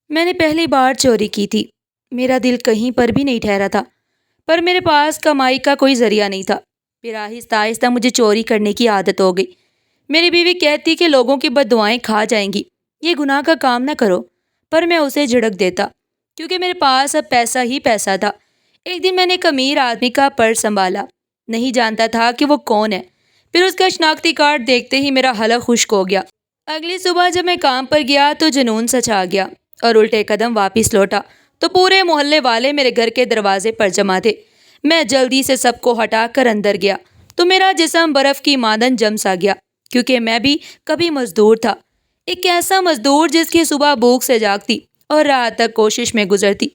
میں نے پہلی بار چوری کی تھی۔ میرا دل کہیں پر بھی نہیں ٹھہرا تھا، پر میرے پاس کمائی کا کوئی ذریعہ نہیں تھا۔ پھر آہستہ آہستہ مجھے چوری کرنے کی عادت ہو گئی۔ میری بیوی کہتی کہ لوگوں کی بد دعائیں کھا جائیں گی، یہ گناہ کا کام نہ کرو، پر میں اسے جھڑک دیتا کیونکہ میرے پاس اب پیسہ ہی پیسہ تھا۔ ایک دن میں نے ایک امیر آدمی کا پرس سنبھالا، نہیں جانتا تھا کہ وہ کون ہے۔ پھر اس کا شناختی کارڈ دیکھتے ہی میرا حلق خشک ہو گیا۔ اگلی صبح جب میں کام پر گیا تو جنون سا چھا گیا اور الٹے قدم واپس لوٹا تو پورے محلے والے میرے گھر کے دروازے پر جمع تھے۔ میں جلدی سے سب کو ہٹا کر اندر گیا تو میرا جسم برف کی مانند جم سا گیا، کیونکہ میں بھی کبھی مزدور تھا۔ ایک ایسا مزدور جس کی صبح بھوک سے جاگتی اور رات تک کوشش میں گزرتی،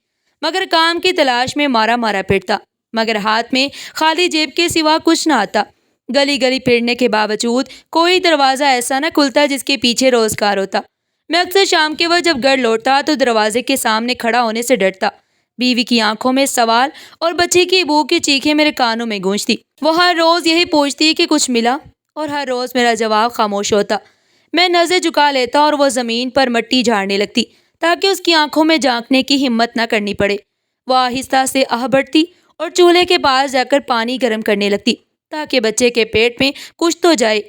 مگر کام کی تلاش میں مارا مارا پھرتا، مگر ہاتھ میں خالی جیب کے سوا کچھ نہ آتا۔ گلی گلی پھرنے کے باوجود کوئی دروازہ ایسا نہ کھلتا جس کے پیچھے روزگار ہوتا۔ میں اکثر شام کے وقت جب گھر لوٹتا تو دروازے کے سامنے کھڑا ہونے سے ڈرتا۔ بیوی کی آنکھوں میں سوال اور بچے کی بو کی چیخیں میرے کانوں میں گونجتی۔ وہ ہر روز یہی پوچھتی کہ کچھ ملا، اور ہر روز میرا جواب خاموش ہوتا۔ میں نظر جھکا لیتا اور وہ زمین پر مٹی جھاڑنے لگتی تاکہ اس کی آنکھوں میں جھانکنے کی ہمت نہ کرنی پڑے۔ وہ آہستہ سے آہ بڑھتی اور چولہے کے پاس جا کر پانی گرم کرنے لگتی تاکہ بچے کے پیٹ میں کچھ تو جائے۔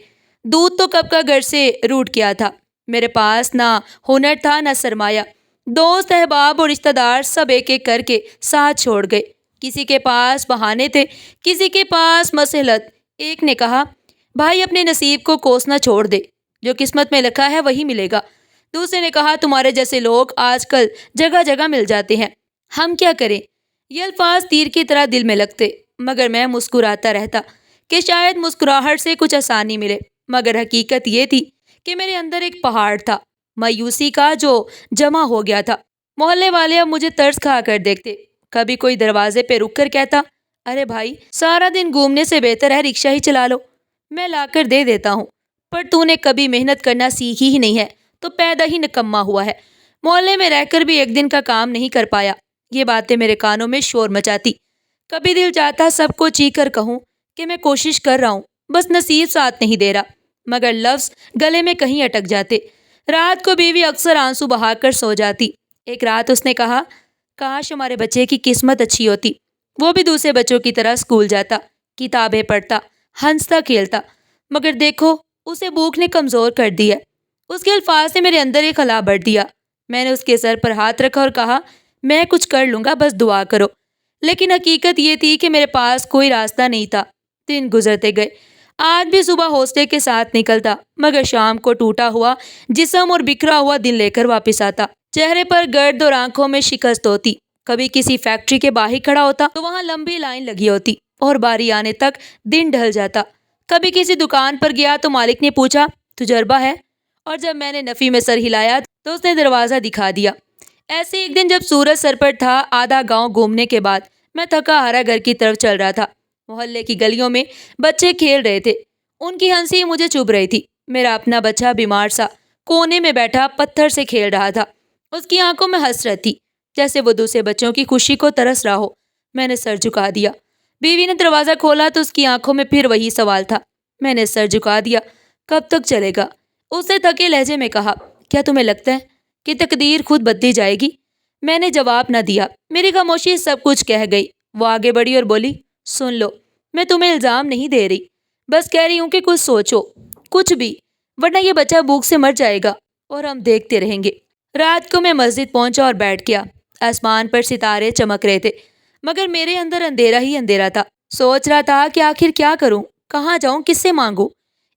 دودھ تو کب کا گھر سے روٹ کیا تھا۔ میرے پاس نہ ہنر تھا نہ سرمایہ۔ دوست احباب اور رشتہ دار سب ایک ایک کر کے ساتھ چھوڑ گئے۔ کسی کے پاس بہانے تھے، کسی کے پاس مصلحت۔ ایک نے کہا، بھائی اپنے نصیب کو کوسنا چھوڑ دے، جو قسمت میں لکھا ہے وہی ملے گا۔ دوسرے نے کہا، تمہارے جیسے لوگ آج کل جگہ جگہ مل جاتے ہیں، ہم کیا کریں؟ یہ الفاظ تیر کی طرح دل میں لگتے، مگر میں مسکراتا رہتا کہ شاید مسکراہٹ سے کچھ آسانی ملے۔ مگر حقیقت یہ تھی کہ میرے اندر ایک پہاڑ تھا، مایوسی کا، جو جمع ہو گیا تھا۔ محلے والے اب مجھے ترس کھا کر دیکھتے۔ کبھی کوئی دروازے پہ رک کر کہتا، ارے بھائی، سارا دن گھومنے سے بہتر ہے رکشہ ہی چلا لو، میں لا کر دے دیتا ہوں۔ پر تو نے کبھی محنت کرنا سیکھی ہی نہیں ہے تو پیدا ہی نکما ہوا ہے۔ محلے میں رہ کر بھی ایک دن کا کام نہیں کر پایا۔ یہ باتیں میرے کانوں میں شور مچاتی۔ کبھی دل چاہتا سب کو چیخ کر کہوں کہ میں کوشش کر رہا ہوں، بس نصیب ساتھ نہیں دے رہا، مگر لفظ گلے میں کہیں اٹک جاتے۔ رات کو بیوی اکثر آنسو بہا کر سو جاتی۔ ایک رات اس نے کہا، کاش ہمارے بچے کی قسمت اچھی ہوتی، وہ بھی دوسرے بچوں کی طرح اسکول جاتا، کتابیں پڑھتا، ہنستا کھیلتا، مگر دیکھو اسے بھوک نے کمزور کر دی ہے۔ اس کے الفاظ نے میرے اندر ایک خلا بھر دیا۔ میں نے اس کے سر پر ہاتھ رکھا اور کہا، میں کچھ کر لوں گا، بس دعا کرو۔ لیکن حقیقت یہ تھی کہ میرے پاس کوئی راستہ نہیں تھا۔ دن گزرتے گئے۔ آج بھی صبح حوصلے کے ساتھ نکلتا، مگر شام کو ٹوٹا ہوا جسم اور بکھرا ہوا دل لے کر واپس آتا۔ چہرے پر گرد اور آنکھوں میں شکست ہوتی۔ کبھی کسی فیکٹری کے باہر کھڑا ہوتا تو وہاں لمبی لائن لگی ہوتی اور باری آنے تک دن ڈھل جاتا۔ کبھی کسی دکان پر گیا تو مالک نے پوچھا، تجربہ ہے؟ اور جب میں نے نفی میں سر ہلایا تو اس نے دروازہ دکھا دیا۔ ایسے ایک دن جب سورج سر پر تھا، آدھا گاؤں گھومنے کے بعد میں تھکا ہارا گھر کی طرف چل رہا تھا۔ محلے کی گلیوں میں بچے کھیل رہے تھے، ان کی ہنسی مجھے چبھ رہی تھی۔ میرا اپنا بچہ بیمار سا کونے میں بیٹھا پتھر سے کھیل رہا تھا۔ اس کی آنکھوں میں حسرت تھی، جیسے وہ دوسرے بچوں کی خوشی کو ترس رہا ہو۔ میں نے سر جھکا دیا۔ بیوی نے دروازہ کھولا تو اس کی آنکھوں میں پھر وہی سوال تھا۔ میں نے سر جھکا دیا۔ کب تک چلے گا؟ اس نے تھکے لہجے میں کہا، کیا تمہیں لگتا ہے کہ تقدیر خود بدلی جائے گی؟ میں نے جواب نہ دیا۔ میری خاموشی سب کچھ کہہ گئی۔ وہ آگے بڑھی اور بولی، سن لو، میں تمہیں الزام نہیں دے رہی، بس کہہ رہی ہوں کہ کچھ سوچو، کچھ بھی، ورنہ یہ بچہ بھوک سے مر جائے گا اور ہم دیکھتے رہیں گے۔ رات کو میں مسجد پہنچا اور بیٹھ گیا۔ آسمان پر ستارے چمک رہے تھے، مگر میرے اندر اندھیرا ہی اندھیرا تھا۔ سوچ رہا تھا کہ آخر کیا کروں، کہاں جاؤں، کس سے مانگوں۔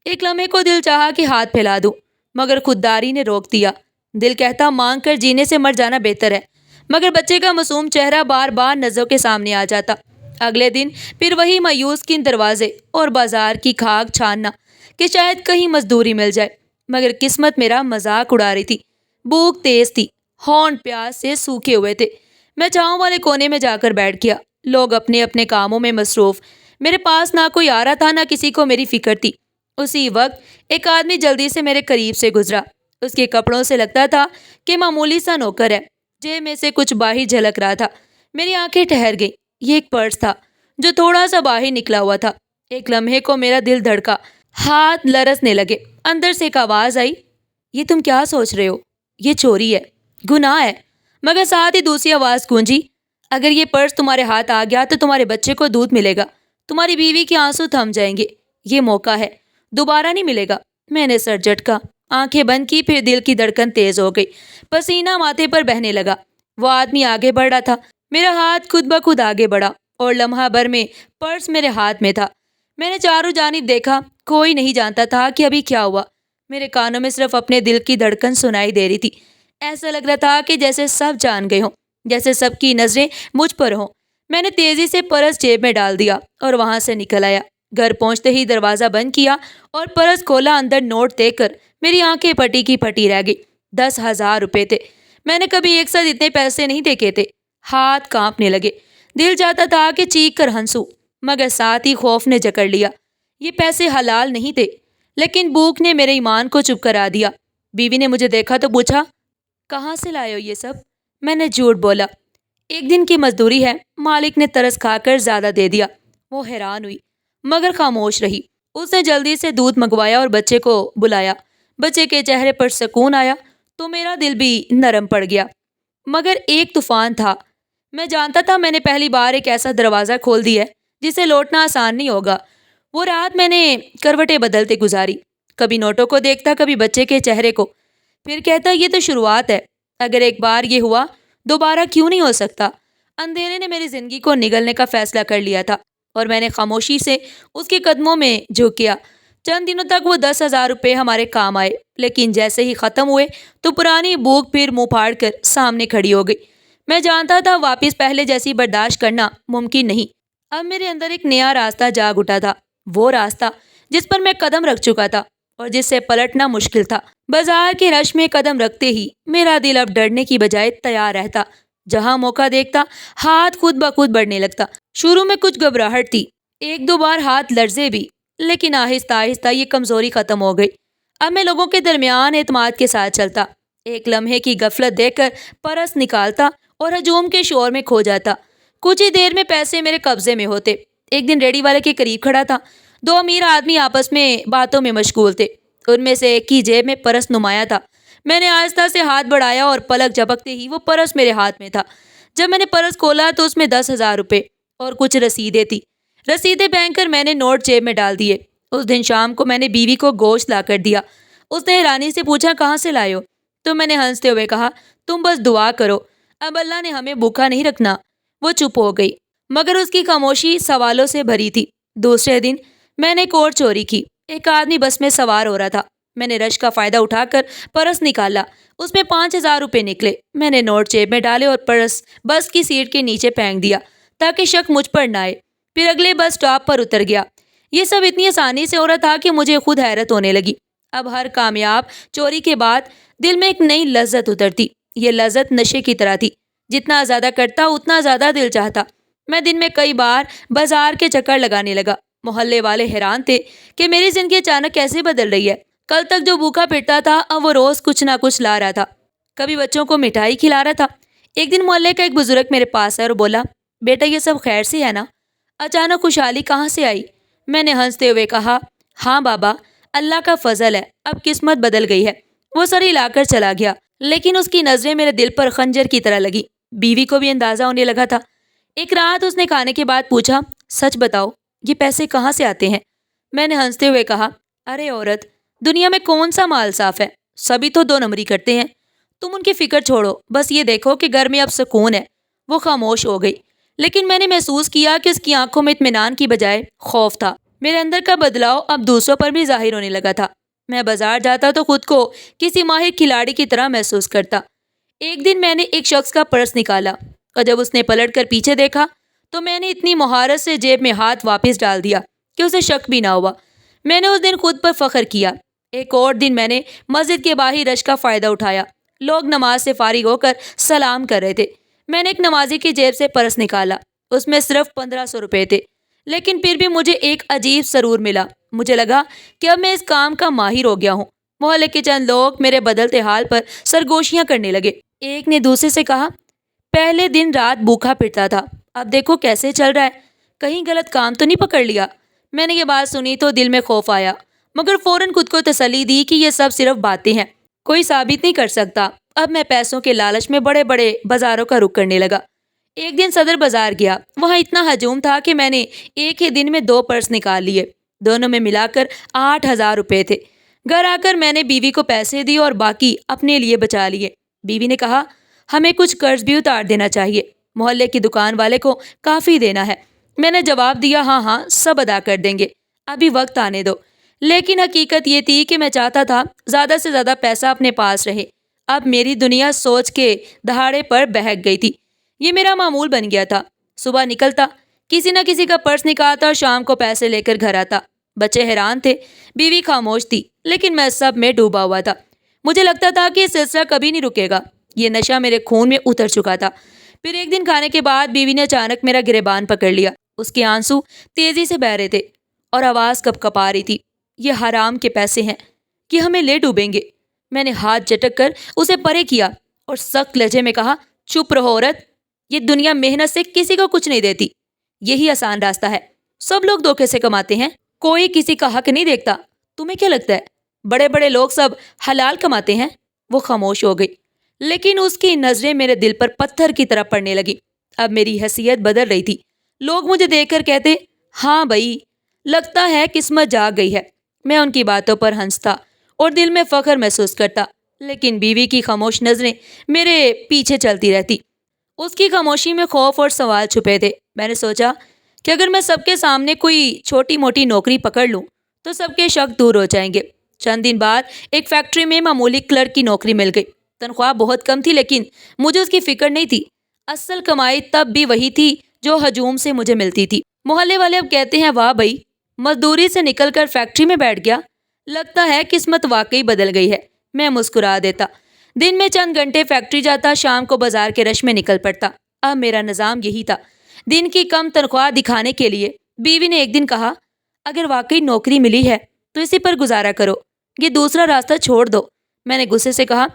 ایک لمحے کو دل چاہا کہ ہاتھ پھیلا دوں، مگر خودداری نے روک دیا۔ دل کہتا مانگ کر جینے سے مر جانا بہتر ہے، مگر بچے کا معصوم چہرہ بار بار نظروں کے سامنے آ جاتا۔ اگلے دن پھر وہی مایوس کن دروازے اور بازار کی کھاگ چھاننا کہ شاید کہیں مزدوری مل جائے، مگر قسمت میرا مذاق اڑا رہی تھی۔ بھوک تیز تھی، ہونٹ پیاس سے سوکھے ہوئے تھے۔ میں چھاؤں والے کونے میں جا کر بیٹھ گیا۔ لوگ اپنے اپنے کاموں میں مصروف، میرے پاس نہ کوئی آ رہا تھا نہ کسی کو میری فکر تھی۔ اسی وقت ایک آدمی جلدی سے میرے قریب سے گزرا۔ اس کے کپڑوں سے لگتا تھا کہ معمولی سا نوکر ہے۔ جیب میں سے کچھ باہر جھلک رہا تھا۔ میری آنکھیں ٹھہر گئیں۔ یہ ایک پرس تھا جو تھوڑا سا باہر نکلا ہوا تھا۔ ایک لمحے کو میرا دل دھڑکا، ہاتھ لرزنے لگے۔ اندر سے ایک آواز آئی، یہ تم کیا سوچ رہے ہو؟ یہ چوری ہے، گناہ ہے۔ مگر ساتھ ہی دوسری آواز گونجی، اگر یہ پرس تمہارے ہاتھ آ گیا تو تمہارے بچے کو دودھ ملے گا، تمہاری بیوی کے آنسو تھم جائیں گے، یہ موقع ہے، دوبارہ نہیں ملے گا۔ میں نے سر جھٹکا، آنکھیں بند کی، پھر دل کی دھڑکن تیز ہو گئی، پسینہ ماتھے پر بہنے لگا۔ وہ آدمی آگے بڑھ رہا تھا، میرا ہاتھ خود بخود آگے بڑھا اور لمحہ بھر میں پرس میرے ہاتھ میں تھا۔ میں نے چاروں جانب دیکھا، کوئی نہیں جانتا تھا کہ ابھی کیا ہوا۔ میرے کانوں میں صرف اپنے دل کی دھڑکن سنائی دے رہی تھی۔ ایسا لگ رہا تھا کہ جیسے سب جان گئے ہوں، جیسے سب کی نظریں مجھ پر ہوں۔ میں نے تیزی سے پرس جیب میں ڈال دیا اور وہاں سے نکل آیا۔ گھر پہنچتے ہی دروازہ بند کیا اور پرس کھولا، اندر نوٹ دیکھ کر میری آنکھیں پٹی کی پٹی رہ گئی۔ 10,000 روپے تھے۔ میں نے کبھی ایک ساتھ اتنے پیسے نہیں دیکھے تھے۔ ہاتھ کانپنے لگے، دل چاہتا تھا کہ چیخ کر ہنسوں، مگر ساتھ ہی خوف نے جکڑ لیا۔ یہ پیسے حلال نہیں تھے، لیکن بھوک نے میرے ایمان کو چپ کرا دیا۔ بیوی نے مجھے دیکھا تو پوچھا، کہاں سے لائے ہو یہ سب؟ میں نے جھوٹ بولا، ایک دن کی مزدوری ہے، مالک نے ترس کھا کر زیادہ دے دیا۔ وہ حیران ہوئی، مگر خاموش رہی۔ اس نے جلدی سے دودھ منگوایا اور بچے کو بلایا۔ بچے کے چہرے پر سکون آیا تو میرا دل بھی نرم پڑ گیا۔ مگر ایک طوفان تھا۔ میں جانتا تھا میں نے پہلی بار ایک ایسا دروازہ کھول دیا ہے جسے لوٹنا آسان نہیں ہوگا۔ وہ رات میں نے کروٹیں بدلتے گزاری، کبھی نوٹوں کو دیکھتا، کبھی بچے کے چہرے کو، پھر کہتا یہ تو شروعات ہے، اگر ایک بار یہ ہوا دوبارہ کیوں نہیں ہو سکتا۔ اندھیرے نے میری زندگی کو نگلنے کا فیصلہ کر لیا تھا اور میں نے خاموشی سے اس کے قدموں میں جھک گیا۔ چند دنوں تک وہ 10,000 روپے ہمارے کام آئے، لیکن جیسے ہی ختم ہوئے تو پرانی بھوک پھر منہ پھاڑ کر سامنے کھڑی ہو گئی۔ میں جانتا تھا واپس پہلے جیسی برداشت کرنا ممکن نہیں۔ اب میرے اندر ایک نیا راستہ جاگ اٹھا تھا، وہ راستہ جس پر میں قدم رکھ چکا تھا اور جس سے پلٹنا مشکل تھا۔ بازار کے رش میں قدم رکھتے ہی میرا دل اب ڈرنے کی بجائے تیار رہتا۔ جہاں موقع دیکھتا ہاتھ خود بخود بڑھنے لگتا۔ شروع میں کچھ گھبراہٹ تھی، ایک دو بار ہاتھ لرزے بھی، لیکن آہستہ آہستہ یہ کمزوری ختم ہو گئی۔ اب میں لوگوں کے درمیان اعتماد کے ساتھ چلتا، ایک لمحے کی غفلت دیکھ کر پرس نکالتا اور ہجوم کے شور میں کھو جاتا۔ کچھ ہی دیر میں پیسے میرے قبضے میں ہوتے۔ ایک دن ریڑھی والے کے قریب کھڑا تھا، دو امیر آدمی آپس میں باتوں میں مشغول تھے، ان میں سے ایک کی جیب میں پرس نمایاں تھا۔ میں نے آہستہ سے ہاتھ بڑھایا اور پلک جھپکتے ہی وہ پرس میرے ہاتھ میں تھا۔ جب میں نے پرس کھولا تو اس میں 10,000 روپے اور کچھ رسیدیں تھی۔ رسیدیں پھینک کر میں نے نوٹ جیب میں ڈال دیے۔ اس دن شام کو میں نے بیوی کو گوشت لا کر دیا۔ اس نے حیرانی سے پوچھا، کہاں سے لائے ہو؟ تو میں نے ہنستے ہوئے کہا، تم بس دعا کرو، اب اللہ نے ہمیں بھوکا نہیں رکھنا۔ وہ چپ ہو گئی، مگر اس کی خاموشی سوالوں سے بھری تھی۔ دوسرے دن میں نے ایک اور چوری کی۔ ایک آدمی بس میں سوار ہو رہا تھا، میں نے رش کا فائدہ اٹھا کر پرس نکالا، اس میں 5,000 روپے نکلے۔ میں نے نوٹ جیب میں ڈالے اور پرس بس کی سیٹ کے نیچے پھینک دیا تاکہ شک مجھ پر نہ آئے۔ پھر اگلے بس اسٹاپ پر اتر گیا۔ یہ سب اتنی آسانی سے ہو رہا تھا کہ مجھے خود حیرت ہونے لگی۔ اب ہر کامیاب چوری کے بعد دل میں ایک نئی لذت اترتی۔ یہ لذت نشے کی طرح تھی، جتنا زیادہ کرتا اتنا زیادہ دل چاہتا۔ میں دن میں کئی بار بازار کے چکر لگانے لگا۔ محلے والے حیران تھے کہ میری زندگی اچانک کیسے بدل رہی ہے۔ کل تک جو بھوکا پھرتا تھا اب وہ روز کچھ نہ کچھ لا رہا تھا، کبھی بچوں کو مٹھائی کھلا رہا تھا۔ ایک دن محلے کا ایک بزرگ میرے پاس آیا اور بولا، بیٹا یہ سب خیر سے ہے نا؟ اچانک خوشحالی کہاں سے آئی؟ میں نے ہنستے ہوئے کہا، ہاں بابا، اللہ کا فضل ہے، اب قسمت بدل گئی ہے۔ وہ سر ہلا کر چلا گیا، لیکن اس کی نظریں میرے دل پر خنجر کی طرح لگی۔ بیوی کو بھی اندازہ ہونے لگا تھا۔ ایک رات اس نے کھانے کے بعد پوچھا، سچ بتاؤ یہ پیسے کہاں سے آتے ہیں؟ میں نے ہنستے ہوئے کہا، ارے عورت، دنیا میں کون سا مال صاف ہے، سبھی تو 2 نمبری کرتے ہیں۔ تم ان کی فکر چھوڑو، بس یہ دیکھو کہ گھر میں اب سکون ہے۔ وہ خاموش ہو گئی، لیکن میں نے محسوس کیا کہ اس کی آنکھوں میں اطمینان کی بجائے خوف تھا۔ میرے اندر کا بدلاؤ اب دوسروں پر بھی ظاہر ہونے لگا تھا۔ میں بازار جاتا تو خود کو کسی ماہر کھلاڑی کی طرح محسوس کرتا۔ ایک دن میں نے ایک شخص کا پرس نکالا اور جب اس نے پلٹ کر پیچھے دیکھا تو میں نے اتنی مہارت سے جیب میں ہاتھ واپس ڈال دیا کہ اسے شک بھی نہ ہوا۔ میں نے اس دن خود پر فخر کیا۔ ایک اور دن میں نے مسجد کے باہر رش کا فائدہ اٹھایا۔ لوگ نماز سے فارغ ہو کر سلام کر رہے تھے۔ میں نے ایک نمازی کی جیب سے پرس نکالا، اس میں صرف 1,500 روپے تھے، لیکن پھر بھی مجھے ایک عجیب سرور ملا۔ مجھے لگا کہ اب میں اس کام کا ماہر ہو گیا ہوں۔ محلے کے چند لوگ میرے بدلتے حال پر سرگوشیاں کرنے لگے۔ ایک نے دوسرے سے کہا، پہلے دن رات بھوکا پھرتا تھا، اب دیکھو کیسے چل رہا ہے، کہیں غلط کام تو نہیں پکڑ لیا؟ میں نے یہ بات سنی تو دل میں خوف آیا، مگر فوراً خود کو تسلی دی کہ یہ سب صرف باتیں ہیں، کوئی ثابت نہیں کر سکتا۔ اب میں پیسوں کے لالچ میں بڑے بڑے بازاروں کا رخ کرنے لگا۔ ایک دن صدر بازار گیا، وہاں اتنا ہجوم تھا کہ میں نے ایک ہی دن میں 2 پرس نکال لیے، دونوں میں ملا کر 8,000 روپے تھے۔ گھر آ کر میں نے بیوی کو پیسے دیے اور باقی اپنے لیے بچا لیے۔ بیوی نے کہا ہمیں کچھ قرض بھی اتار دینا چاہیے، محلے کی دکان والے کو کافی دینا ہے۔ میں نے جواب دیا ہاں ہاں سب ادا کر دیں گے، ابھی وقت آنے دو۔ لیکن حقیقت یہ تھی کہ میں چاہتا تھا زیادہ سے زیادہ پیسہ اپنے پاس رہے۔ اب میری دنیا سوچ کے دہاڑے پر بہک گئی تھی۔ یہ میرا معمول بن گیا تھا۔ صبح نکلتا، کسی نہ کسی کا پرس نکالتا اور شام کو پیسے لے کر گھر آتا۔ بچے حیران تھے، بیوی خاموش تھی، لیکن میں سب میں ڈوبا ہوا تھا۔ مجھے لگتا تھا کہ یہ سلسلہ کبھی نہیں رکے گا۔ یہ نشہ میرے خون میں اتر چکا تھا۔ پھر ایک دن کھانے کے بعد بیوی نے اچانک میرا گریبان پکڑ لیا۔ اس کے آنسو تیزی سے بہہ رہے تھے اور آواز کپ کپا رہی تھی۔ یہ حرام کے پیسے ہیں، یہ ہمیں لے ڈوبیں گے۔ میں نے ہاتھ جھٹک کر اسے پرے کیا اور سخت لہجے میں کہا چپ رہو عورت، یہ دنیا محنت سے کسی کو کچھ نہیں دیتی، یہی آسان راستہ ہے۔ سب لوگ دھوکے سے کماتے ہیں، کوئی کسی کا حق نہیں دیکھتا۔ تمہیں کیا لگتا ہے بڑے بڑے لوگ سب حلال کماتے ہیں؟ وہ خاموش ہو گئی، لیکن اس کی نظریں میرے دل پر پتھر کی طرح پڑنے لگی۔ اب میری حیثیت بدل رہی تھی۔ لوگ مجھے دیکھ کر کہتے ہاں بھائی، لگتا ہے قسمت جاگ گئی ہے۔ میں ان کی باتوں پر ہنستا اور دل میں فخر محسوس کرتا، لیکن بیوی کی خاموش نظریں میرے پیچھے چلتی رہتی۔ اس کی خاموشی میں خوف اور سوال چھپے تھے۔ میں نے سوچا کہ اگر میں سب کے سامنے کوئی چھوٹی موٹی نوکری پکڑ لوں تو سب کے شک دور ہو جائیں گے۔ چند دن بعد ایک فیکٹری میں معمولی کلرک کی نوکری مل گئی۔ تنخواہ بہت کم تھی، لیکن مجھے اس کی فکر نہیں تھی۔ اصل کمائی تب بھی وہی تھی جو ہجوم سے مجھے ملتی تھی۔ محلے والے اب کہتے ہیں واہ بھائی، مزدوری سے نکل کر فیکٹری میں بیٹھ گیا، لگتا ہے قسمت واقعی بدل گئی ہے۔ میں مسکرا دیتا۔ دن میں چند گھنٹے فیکٹری جاتا، شام کو بازار کے رش میں نکل پڑتا۔ اب میرا نظام یہی تھا۔ دن کی کم تنخواہ دکھانے کے لیے بیوی نے ایک دن کہا اگر واقعی نوکری ملی ہے تو اسی پر گزارا کرو، یہ دوسرا راستہ چھوڑ دو۔ میں نے غصے سے کہا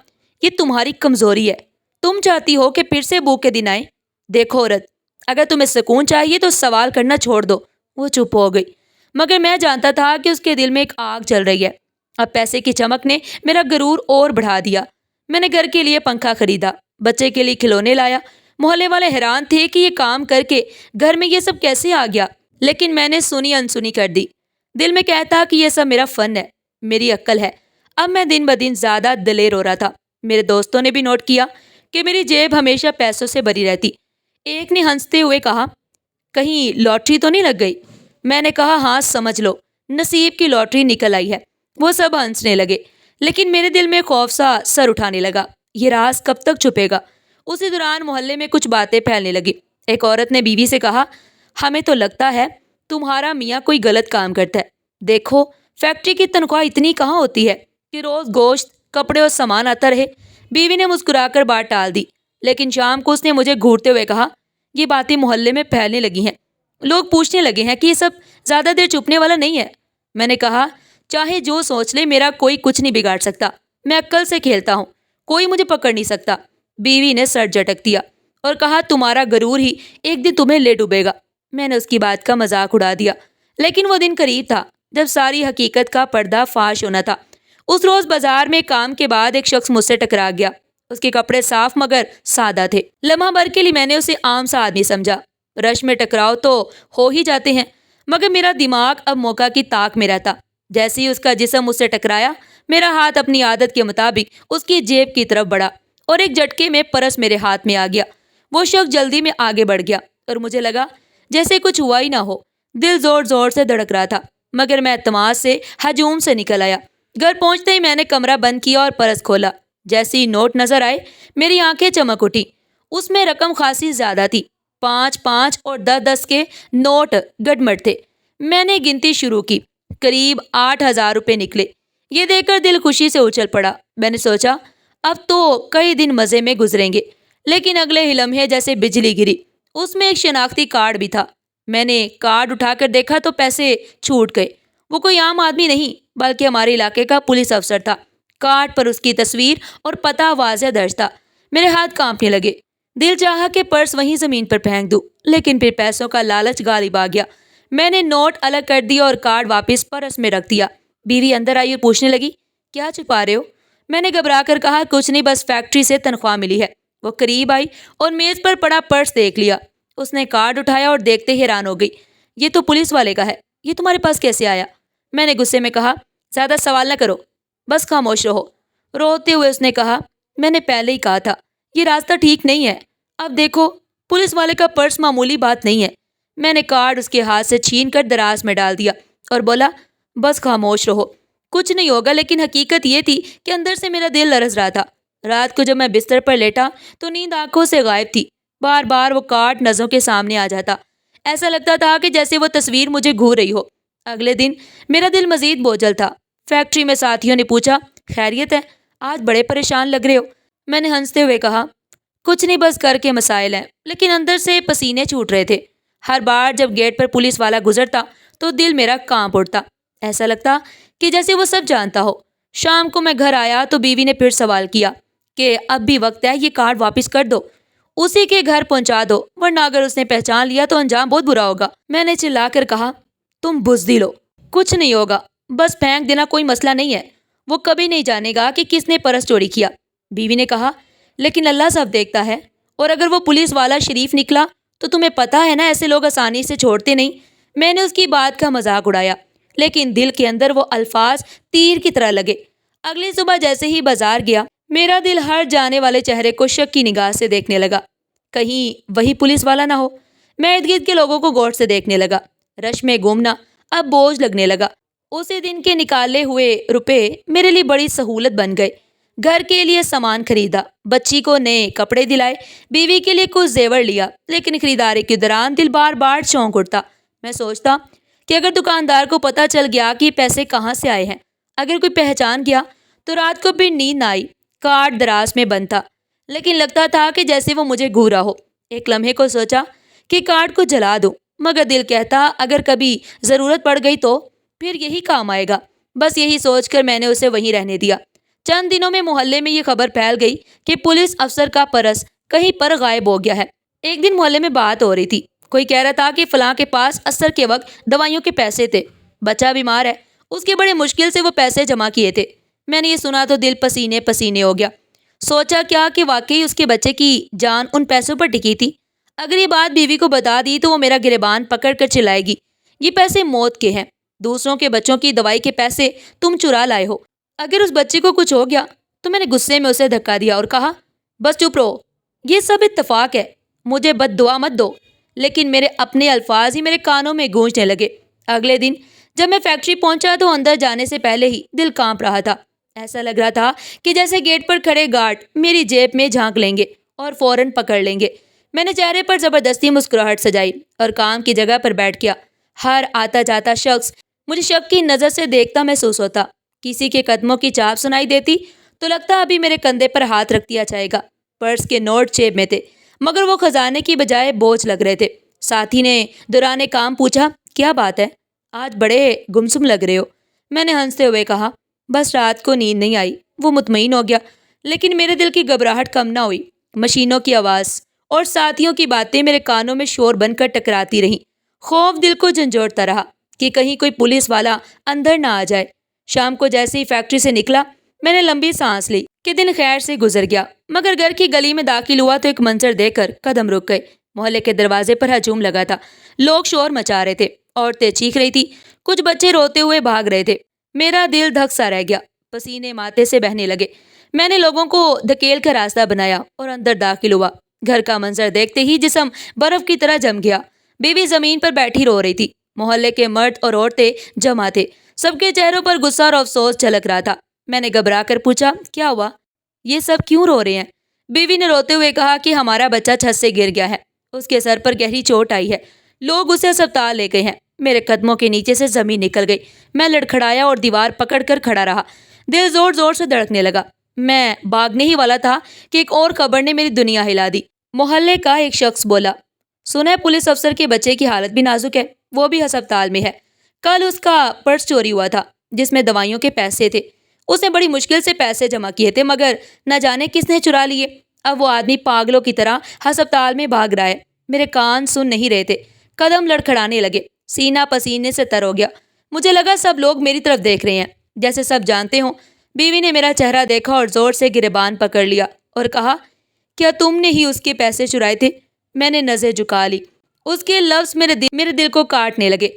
یہ تمہاری کمزوری ہے، تم چاہتی ہو کہ پھر سے بھوک کے دن آئے۔ دیکھو عورت، اگر تمہیں سکون چاہیے تو سوال کرنا چھوڑ دو۔ وہ چپ ہو گئی، مگر میں جانتا تھا کہ اس کے دل میں ایک آگ جل رہی ہے۔ اب پیسے کی چمک نے میرا غرور اور بڑھا دیا۔ میں نے گھر کے لیے پنکھا خریدا، بچے کے لیے کھلونے لایا۔ محلے والے حیران تھے کہ یہ کام کر کے گھر میں یہ سب کیسے آ گیا، لیکن میں نے سنی انسنی کر دی۔ دل میں کہتا کہ یہ سب میرا فن ہے، میری عقل ہے۔ اب میں دن بدن زیادہ دلیر ہو رہا تھا۔ میرے دوستوں نے بھی نوٹ کیا کہ میری جیب ہمیشہ پیسوں سے بھری رہتی۔ ایک نے ہنستے ہوئے کہا کہیں لاٹری تو نہیں لگ گئی؟ میں نے کہا ہاں سمجھ لو، نصیب کی لاٹری نکل آئی ہے۔ وہ سب ہنسنے لگے، لیکن میرے دل میں خوف سا سر اٹھانے لگا۔ یہ راز کب تک چھپے گا؟ اسی دوران محلے میں کچھ باتیں پھیلنے لگی۔ ایک عورت نے بیوی سے کہا ہمیں تو لگتا ہے تمہارا میاں کوئی غلط کام کرتا ہے۔ دیکھو فیکٹری کی تنخواہ اتنی کہاں ہوتی ہے کہ روز گوشت، کپڑے اور سامان آتا رہے۔ بیوی نے مسکرا کر بات ٹال دی، لیکن شام کو اس نے مجھے گھورتے ہوئے کہا یہ باتیں محلے میں پھیلنے لگی ہیں، لوگ پوچھنے لگے ہیں کہ یہ سب زیادہ دیر چھپنے والا نہیں ہے۔ میں نے کہا چاہے جو سوچ لے، میرا کوئی کچھ نہیں بگاڑ سکتا، میں عقل سے کھیلتا ہوں، کوئی مجھے پکڑ نہیں سکتا۔ بیوی نے سر جھٹک دیا اور کہا تمہارا غرور ہی ایک دن تمہیں لے ڈوبے گا۔ میں نے اس کی بات کا مذاق اڑا دیا، لیکن وہ دن قریب تھا جب ساری حقیقت کا پردہ فاش ہونا تھا۔ اس روز بازار میں کام کے بعد ایک شخص مجھ سے ٹکرا گیا۔ اس کے کپڑے صاف مگر سادہ تھے۔ لمحہ بھر کے لیے میں نے اسے عام سا آدمی سمجھا۔ رش میں ٹکراؤ تو ہو ہی جاتے ہیں، مگر میرا دماغ اب موقع کی طاق میں رہتا۔ جیسے ہی اس کا جسم مجھ سے ٹکرایا، میرا ہاتھ اپنی عادت کے مطابق اس کی جیب کی طرف بڑھا اور ایک جھٹکے میں پرس میرے ہاتھ میں آ گیا۔ وہ شخص جلدی میں آگے بڑھ گیا اور مجھے لگا جیسے کچھ ہوا ہی نہ ہو۔ دل زور زور سے دھڑک رہا تھا، مگر میں اعتماد سے ہجوم سے نکل آیا۔ گھر پہنچتے ہی میں نے کمرہ بند کیا اور پرس کھولا۔ جیسے ہی نوٹ نظر آئے، میری آنکھیں چمک اٹھی۔ اس میں رقم خاصی زیادہ تھی، 5 اور 10 کے نوٹ گڈمٹ تھے۔ میں نے گنتی شروع کی، قریب 8,000 روپے نکلے۔ یہ دیکھ کر دل خوشی سے اچھل پڑا۔ میں نے سوچا اب تو کئی دن مزے میں گزریں گے، لیکن اگلے ہی لمحے جیسے بجلی گری۔ اس میں ایک شناختی کارڈ بھی تھا۔ میں نے کارڈ اٹھا کر دیکھا تو پیسے چھوٹ گئے۔ وہ کوئی عام آدمی نہیں بلکہ ہمارے علاقے کا پولیس افسر تھا۔ کارڈ پر اس کی تصویر اور پتہ واضح درج تھا۔ میرے ہاتھ کانپنے لگے۔ دل چاہا کہ پرس وہیں زمین پر پھینک دوں، لیکن پھر پیسوں کا لالچ غالب آ گیا۔ میں نے نوٹ الگ کر دیا اور کارڈ واپس پرس میں رکھ دیا۔ بیوی اندر آئی اور پوچھنے لگی کیا چھپا رہے ہو؟ میں نے گھبرا کر کہا کچھ نہیں، بس فیکٹری سے تنخواہ ملی ہے۔ وہ قریب آئی اور میز پر پڑا پرس دیکھ لیا۔ اس نے کارڈ اٹھایا اور دیکھتے ہی حیران ہو گئی۔ یہ تو پولیس والے کا ہے، یہ تمہارے پاس کیسے آیا؟ میں نے غصے میں کہا زیادہ سوال نہ کرو، بس خاموش رہو۔ روتے ہوئے اس نے کہا میں نے پہلے ہی کہا تھا یہ راستہ ٹھیک نہیں ہے۔ اب دیکھو پولیس والے کا پرس معمولی بات نہیں ہے۔ میں نے کارڈ اس کے ہاتھ سے چھین کر دراز میں ڈال دیا اور بولا بس خاموش رہو، کچھ نہیں ہوگا۔ لیکن حقیقت یہ تھی کہ اندر سے میرا دل لرز رہا تھا۔ رات کو جب میں بستر پر لیٹا تو نیند آنکھوں سے غائب تھی۔ بار بار وہ کارڈ نظروں کے سامنے آ جاتا، ایسا لگتا تھا کہ جیسے وہ تصویر مجھے گھور رہی ہو۔ اگلے دن میرا دل مزید بوجھل تھا۔ فیکٹری میں ساتھیوں نے پوچھا خیریت ہے؟ آج بڑے پریشان لگ رہے ہو۔ میں نے ہنستے ہوئے کہا کچھ نہیں، بس گھر کے مسائل ہیں۔ لیکن اندر سے پسینے چھوٹ رہے تھے۔ ہر بار جب گیٹ پر پولیس والا گزرتا تو دل میرا کانپ اٹھتا، ایسا لگتا کہ جیسے وہ سب جانتا ہو۔ شام کو میں گھر آیا تو بیوی نے پھر سوال کیا کہ اب بھی وقت ہے، یہ کارڈ واپس کر دو، اسی کے گھر پہنچا دو، ورنہ اگر اس نے پہچان لیا تو انجام بہت برا ہوگا۔ میں نے چلا کر کہا تم بزدل ہو، کچھ نہیں ہوگا، بس پھینک دینا کوئی مسئلہ نہیں ہے، وہ کبھی نہیں جانے گا کہ کس نے پرس چوری کیا۔ بیوی نے کہا لیکن اللہ سب دیکھتا ہے، اور اگر وہ پولیس والا شریف نکلا تو تمہیں پتہ ہے نا ایسے لوگ آسانی سے چھوڑتے نہیں۔ میں نے اس کی بات کا مذاق اڑایا، لیکن دل کے اندر وہ الفاظ تیر کی طرح لگے۔ اگلی صبح جیسے ہی بازار گیا میرا دل ہر جانے والے چہرے کو شک کی نگاہ سے دیکھنے لگا، کہیں وہی پولیس والا نہ ہو۔ میں ارد گرد کے لوگوں کو غور سے دیکھنے لگا، رش میں گھومنا اب بوجھ لگنے لگا۔ اسی دن کے نکالے ہوئے روپے میرے لیے بڑی سہولت بن گئے۔ گھر کے لیے سامان خریدا، بچی کو نئے کپڑے دلائے، بیوی کے لیے کچھ زیور لیا۔ لیکن خریداری کے دوران دل بار بار چونک اٹھتا۔ میں سوچتا کہ اگر دکاندار کو پتہ چل گیا کہ پیسے کہاں سے آئے ہیں، اگر کوئی پہچان گیا تو رات کو پھر نیند نہ آئی۔ کارڈ دراز میں بند تھا، لیکن لگتا تھا کہ جیسے وہ مجھے گھورا ہو۔ ایک لمحے کو سوچا کہ کارڈ کو جلا دوں، مگر دل کہتا اگر کبھی ضرورت پڑ گئی تو پھر یہی کام آئے گا۔ بس یہی سوچ کر میں نے اسے وہیں رہنے دیا۔ چند دنوں میں محلے میں یہ خبر پھیل گئی کہ پولیس افسر کا پرس کہیں پر غائب ہو گیا ہے۔ ایک دن محلے میں بات ہو رہی تھی، کوئی کہہ رہا تھا کہ فلاں کے پاس عصر کے وقت دوائیوں کے پیسے تھے، بچہ بیمار ہے، اس کے بڑے مشکل سے وہ پیسے جمع کیے تھے۔ میں نے یہ سنا تو دل پسینے پسینے ہو گیا۔ سوچا کیا کہ واقعی اس کے بچے کی جان ان پیسوں پر ٹکی تھی؟ اگر یہ بات بیوی کو بتا دی تو وہ میرا گریبان پکڑ کر چلائے گی یہ پیسے موت کے ہیں، دوسروں کے بچوں کی دوائی کے پیسے تم چرا لائے ہو۔ اگر اس بچے کو کچھ ہو گیا تو میں نے غصے میں اسے دھکا دیا اور کہا بس چپ رہو، یہ سب اتفاق ہے، مجھے بد دعا مت دو۔ لیکن میرے اپنے الفاظ ہی میرے کانوں میں گونجنے لگے۔ اگلے دن جب میں فیکٹری پہنچا تو اندر جانے سے پہلے ہی دل کانپ رہا تھا۔ ایسا لگ رہا تھا کہ جیسے گیٹ پر کھڑے گارڈ میری جیب میں جھانک لیں گے اور فوراً پکڑ لیں گے۔ میں نے چہرے پر زبردستی مسکراہٹ سجائی اور کام کی جگہ پر بیٹھ گیا۔ ہر آتا جاتا شخص مجھے شک کی نظر سے دیکھتا محسوس ہوتا۔ کسی کے قدموں کی چاپ سنائی دیتی تو لگتا ابھی میرے کندھے پر ہاتھ رکھ دیا جائے گا۔ پرس کے نوٹ جیب میں تھے، مگر وہ خزانے کی بجائے بوجھ لگ رہے تھے۔ ساتھی نے دوران کام پوچھا کیا بات ہے، آج بڑے گمسم لگ رہے ہو۔ میں نے ہنستے ہوئے کہا بس رات کو نیند نہیں آئی۔ وہ مطمئن ہو گیا، لیکن میرے دل کی گھبراہٹ کم نہ ہوئی۔ مشینوں کی آواز اور ساتھیوں کی باتیں میرے کانوں میں شور بن کر ٹکراتی رہیں۔ خوف دل کو جھنجھوڑتا رہا کہ کہیں کوئی پولیس والا اندر نہ آ جائے۔ شام کو جیسے ہی فیکٹری سے نکلا میں نے لمبی سانس لی کہ دن خیر سے گزر گیا، مگر گھر کی گلی میں داخل ہوا تو ایک منظر دیکھ کر قدم رک گئے۔ محلے کے دروازے پر ہجوم لگا تھا، لوگ شور مچا رہے تھے، عورتیں چیخ رہی تھی، کچھ بچے روتے ہوئے بھاگ رہے تھے۔ میرا دل دھک سا رہ گیا، پسینے ماتھے سے بہنے لگے۔ میں نے لوگوں کو دھکیل کر راستہ بنایا اور اندر داخل ہوا۔ گھر کا منظر دیکھتے ہی جسم برف کی طرح جم گیا۔ بیوی زمین پر بیٹھی رو رہی تھی، محلے کے مرد اور عورتیں جمع تھے، سب کے چہروں پر غصہ اور افسوس جھلک رہا تھا۔ میں نے گھبرا کر پوچھا کیا ہوا، یہ سب کیوں رو رہے ہیں؟ بیوی نے روتے ہوئے کہا کہ ہمارا بچہ چھت سے گر گیا ہے، اس کے سر پر گہری چوٹ آئی ہے، لوگ اسے اسپتال لے گئے ہیں۔ میرے قدموں کے نیچے سے زمین نکل گئی، میں لڑکھڑایا اور دیوار پکڑ کر کھڑا رہا۔ دل زور زور سے دھڑکنے لگا، میں بھاگنے ہی والا تھا کہ ایک اور خبر نے میری دنیا ہلا دی۔ محلے کا ایک شخص بولا سنا ہے پولیس افسر کے بچے کی حالت بھی نازک ہے، وہ بھی ہسپتال میں ہے۔ کل اس کا پرس چوری ہوا تھا جس میں دوائیوں کے پیسے تھے، اس نے بڑی مشکل سے پیسے جمع کیے تھے، مگر نہ جانے کس نے چرا لیے۔ اب وہ آدمی پاگلوں کی طرح ہسپتال میں بھاگ رہا ہے۔ میرے کان سن نہیں رہے تھے، قدم لڑکھڑانے لگے، سینہ پسینے سے تر ہو گیا۔ مجھے لگا سب لوگ میری طرف دیکھ رہے ہیں، جیسے سب جانتے ہوں بیوی نے میرا چہرہ دیکھا اور زور سے گریبان پکڑ لیا اور کہا، کیا تم نے ہی اس کے پیسے چرائے تھے؟ میں نے نظر جھکا لی۔ اس کے لفظ میرے دل کو کاٹنے لگے۔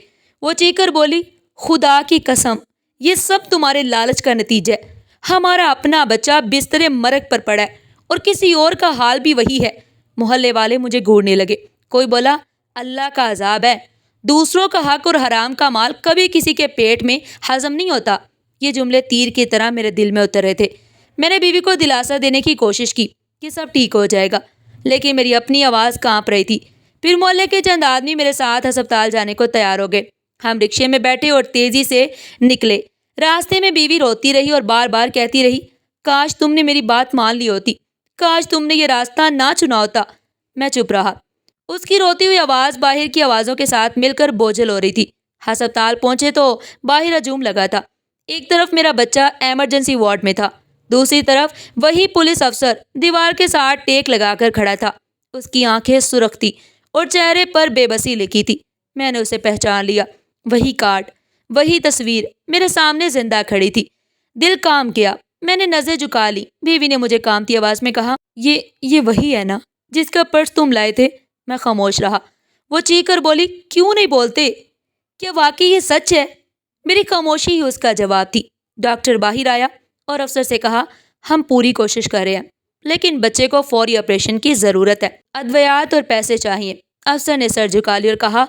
وہ چیخ کر بولی، خدا کی قسم، یہ سب تمہارے لالچ کا نتیجہ ہے۔ ہمارا اپنا بچہ بستر مرگ پر پڑا ہے اور کسی اور کا حال بھی وہی ہے۔ محلے والے مجھے گھورنے لگے۔ کوئی بولا، اللہ کا عذاب ہے، دوسروں کا حق اور حرام کا مال کبھی کسی کے پیٹ میں ہضم نہیں ہوتا۔ یہ جملے تیر کی طرح میرے دل میں اتر رہے تھے۔ میں نے بیوی کو دلاسا دینے کی کوشش کی کہ سب ٹھیک ہو جائے گا، لیکن میری اپنی آواز کانپ رہی تھی۔ پھر محلے کے چند آدمی میرے ساتھ ہسپتال جانے کو تیار ہو گئے۔ ہم رکشے میں بیٹھے اور تیزی سے نکلے۔ راستے میں بیوی روتی رہی اور بار بار کہتی رہی، کاش تم نے میری بات مان لی ہوتی، کاش تم نے یہ راستہ نہ چنا ہوتا۔ میں چپ رہا۔ اس کی روتی ہوئی آواز باہر کی آوازوں کے ساتھ مل کر بوجھل ہو رہی تھی۔ ہسپتال پہنچے تو باہر ہجوم لگا تھا۔ ایک طرف میرا بچہ ایمرجنسی وارڈ میں تھا، دوسری طرف وہی پولیس افسر دیوار کے ساتھ ٹیک لگا کر کھڑا تھا۔ اس کی آنکھیں سرخ تھی اور چہرے پر بے بسی لکھی تھی۔ میں نے اسے پہچان لیا۔ وہی کارڈ، وہی تصویر میرے سامنے زندہ کھڑی تھی۔ دل کام گیا۔ میں نے نظر جھکا لی۔ بیوی نے مجھے کامتی آواز میں کہا، یہ وہی ہے نا جس کا پرس تم لائے تھے؟ میں خاموش رہا۔ وہ چیخ کر بولی، کیوں نہیں بولتے؟ کیا واقعی یہ سچ ہے؟ میری خاموشی ہی اس کا جواب تھی۔ ڈاکٹر باہر آیا اور افسر سے کہا، ہم پوری کوشش کر رہے ہیں، لیکن بچے کو فوری آپریشن کی ضرورت ہے، ادویات اور پیسے چاہیے۔ افسر نے سر جھکا لی اور کہا،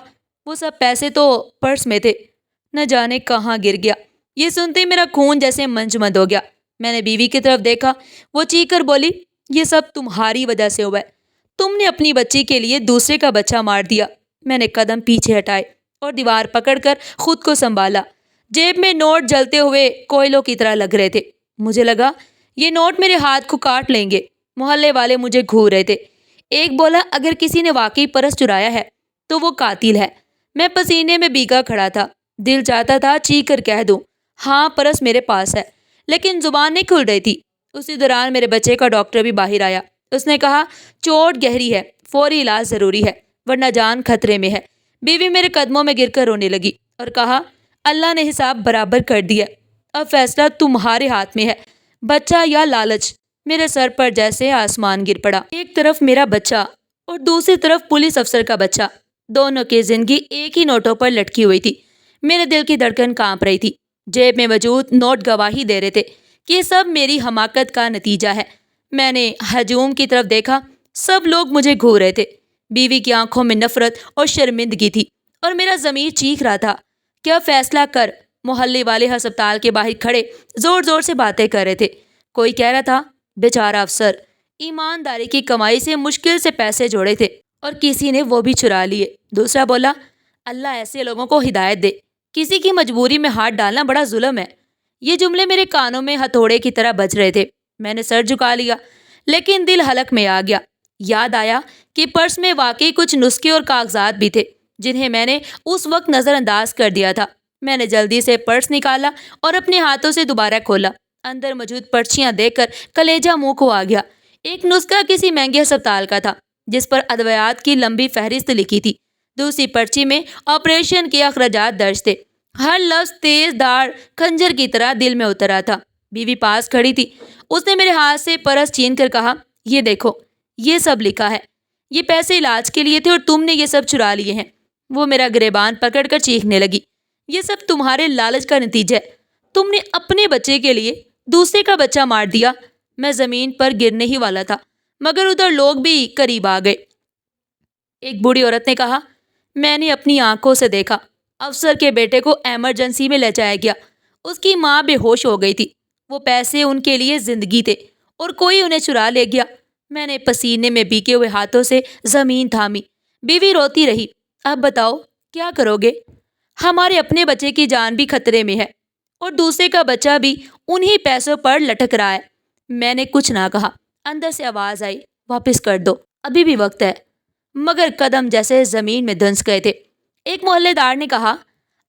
وہ سب پیسے تو پرس میں تھے، نہ جانے کہاں گر گیا۔ یہ سنتے ہی میرا خون جیسے منجمد ہو گیا۔ میں نے بیوی کی طرف دیکھا۔ وہ چیخ کر بولی، یہ سب تمہاری وجہ سے ہوا ہے، تم نے اپنی بچی کے لیے دوسرے کا بچہ مار دیا۔ میں نے قدم پیچھے ہٹائے اور دیوار پکڑ کر خود کو سنبھالا۔ جیب میں نوٹ جلتے ہوئے کوئلوں کی طرح لگ رہے تھے۔ مجھے لگا یہ نوٹ میرے ہاتھ کو کاٹ لیں گے۔ محلے والے مجھے گھور رہے تھے۔ ایک بولا، اگر کسی نے واقعی پرس چرایا ہے تو وہ قاتل ہے۔ میں پسینے میں بھیگا کھڑا تھا۔ دل چاہتا تھا چیخ کر کہہ دوں، ہاں پرس میرے پاس ہے، لیکن زبان نہیں کھل رہی تھی۔ اسی دوران میرے بچے کا ڈاکٹر بھی باہر آیا۔ اس نے کہا، چوٹ گہری ہے، فوری علاج ضروری ہے، ورنہ جان خطرے میں ہے۔ بیوی میرے قدموں میں گر کر رونے لگی اور کہا، اللہ نے حساب برابر کر دیا، اب فیصلہ تمہارے ہاتھ میں ہے، بچہ یا لالچ۔ میرے سر پر جیسے آسمان گر پڑا۔ ایک طرف میرا بچہ اور دوسری طرف پولیس افسر کا بچہ، دونوں کی زندگی ایک ہی نوٹوں پر لٹکی ہوئی تھی۔ میرے دل کی دھڑکن کانپ رہی تھی۔ جیب میں موجود نوٹ گواہی دے رہے تھے کہ یہ سب میری حماقت کا نتیجہ ہے۔ میں نے ہجوم کی طرف دیکھا۔ سب لوگ مجھے گھور رہے تھے۔ بیوی کی آنکھوں میں نفرت اور شرمندگی تھی اور میرا ضمیر چیخ رہا تھا، کیا فیصلہ کر۔ محلے والے ہسپتال کے باہر کھڑے زور زور سے باتیں کر رہے تھے۔ کوئی کہہ رہا تھا، بیچارہ افسر، ایمانداری کی کمائی سے مشکل سے پیسے جوڑے تھے اور کسی نے وہ بھی چرا لیے۔ دوسرا بولا، اللہ ایسے لوگوں کو ہدایت دے، کسی کی مجبوری میں ہاتھ ڈالنا بڑا ظلم ہے۔ یہ جملے میرے کانوں میں ہتھوڑے کی طرح بج رہے تھے۔ میں نے سر جھکا لیا، لیکن دل حلق میں آ گیا۔ یاد آیا کہ پرس میں واقعی کچھ نسخے اور کاغذات بھی تھے جنہیں میں نے اس وقت نظر انداز کر دیا تھا۔ میں نے جلدی سے پرس نکالا اور اپنے ہاتھوں سے دوبارہ کھولا۔ اندر موجود پرچیاں دیکھ کر کلیجہ منہ کو آ گیا۔ ایک نسخہ کسی مہنگے ہسپتال کا تھا جس پر ادویات کی لمبی فہرست لکھی تھی۔ دوسری پرچی میں آپریشن کے اخراجات درج تھے۔ ہر لفظ تیز دھار خنجر کی طرح دل میں اترا تھا۔ بیوی پاس کھڑی تھی۔ اس نے میرے ہاتھ سے پرس چھین کر کہا، یہ دیکھو، یہ سب لکھا ہے، یہ پیسے علاج کے لیے تھے اور تم نے یہ سب چرا لیے ہیں۔ وہ میرا گریبان پکڑ کر چیخنے لگی، یہ سب تمہارے لالچ کا نتیجہ ہے، تم نے اپنے بچے کے لیے دوسرے کا بچہ مار دیا۔ میں زمین پر گرنے ہی والا تھا، مگر ادھر لوگ بھی قریب آ گئے۔ ایک بوڑھی عورت نے کہا، میں نے اپنی آنکھوں سے دیکھا، افسر کے بیٹے کو ایمرجنسی میں لے جایا گیا، اس کی ماں بے ہوش ہو گئی تھی، وہ پیسے ان کے لیے زندگی تھے اور کوئی انہیں چرا لے گیا۔ میں نے پسینے میں بھیگے ہوئے ہاتھوں سے زمین تھامی۔ بیوی روتی رہی، اب بتاؤ کیا کرو گے؟ ہمارے اپنے بچے کی جان بھی خطرے میں ہے اور دوسرے کا بچہ بھی انہی پیسوں پر لٹک رہا ہے۔ میں نے کچھ نہ کہا۔ اندر سے آواز آئی، واپس کر دو، ابھی بھی وقت ہے، مگر قدم جیسے زمین میں دھنس گئے تھے۔ ایک محلے دار نے کہا،